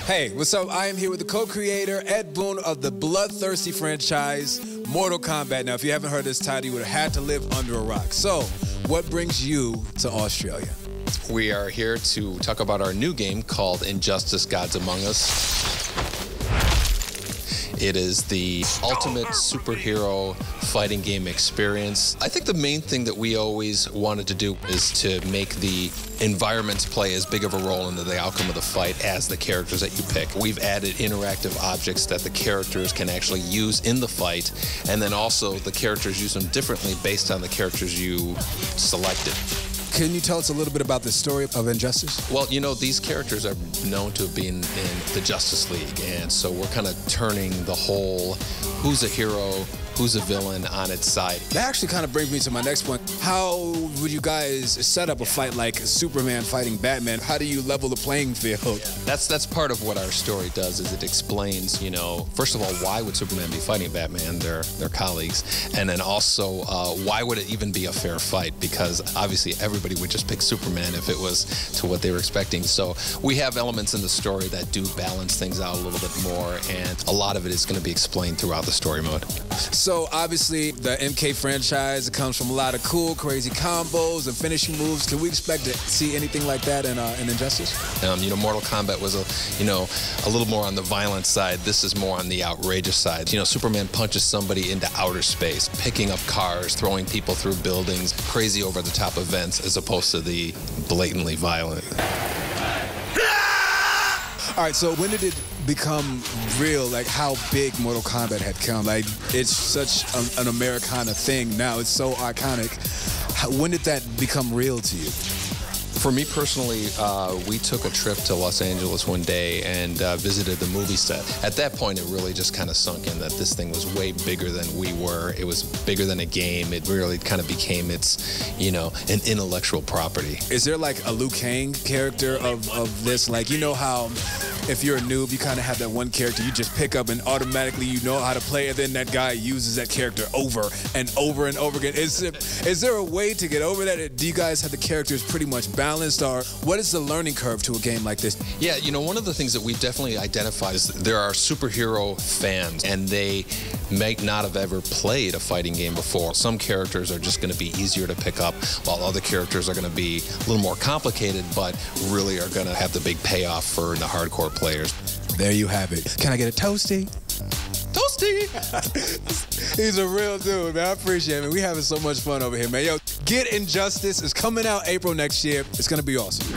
Hey, what's up? I am here with the co-creator, Ed Boon of the bloodthirsty franchise, Mortal Kombat. Now, if you haven't heard this title, you would have had to live under a rock. So, what brings you to Australia? We are here to talk about our new game called Injustice: Gods Among Us. It is the ultimate superhero fighting game experience. I think the main thing that we always wanted to do is to make the environments play as big of a role in the outcome of the fight as the characters that you pick. We've added interactive objects that the characters can actually use in the fight, and then also the characters use them differently based on the characters you selected. Can you tell us a little bit about the story of Injustice? Well, you know, these characters are known to have been in the Justice League, and so we're kind of turning the whole who's a hero, who's a villain on its side. That actually kind of brings me to my next point. How would you guys set up a fight like Superman fighting Batman? How do you level the playing field? That's part of what our story does, is it explains, you know, first of all, why would Superman be fighting Batman? They're colleagues. And then also, why would it even be a fair fight? Because obviously everybody would just pick Superman if it was to what they were expecting. So we have elements in the story that do balance things out a little bit more, and a lot of it is going to be explained throughout the story mode. So obviously the MK franchise, it comes from a lot of cool, crazy combos and finishing moves. Can we expect to see anything like that in Injustice? You know, Mortal Kombat was a little more on the violent side. This is more on the outrageous side. You know, Superman punches somebody into outer space, picking up cars, throwing people through buildings, crazy over-the-top events, as opposed to the blatantly violent. All right, so when did it become real, like how big Mortal Kombat had come? Like, it's such an Americana thing now. It's so iconic. When did that become real to you? For me personally, we took a trip to Los Angeles one day and visited the movie set. At that point, it really just kind of sunk in that this thing was way bigger than we were. It was bigger than a game. It really kind of became its, you know, an intellectual property. Is there like a Liu Kang character of this? Like, you know how if you're a noob, you kind of have that one character you just pick up and automatically you know how to play, and then that guy uses that character over and over and over again. Is there a way to get over that? Do you guys have the characters pretty much balanced, or what is the learning curve to a game like this? Yeah, you know, one of the things that we've definitely identified is there are superhero fans, and they may not have ever played a fighting game before. Some characters are just going to be easier to pick up, while other characters are going to be a little more complicated, but really are going to have the big payoff for the hardcore players. There you have it. Can I get a toasty? Toasty! He's a real dude, man. I appreciate it. We having so much fun over here, man. Yo, get Injustice. It's coming out April next year. It's going to be awesome.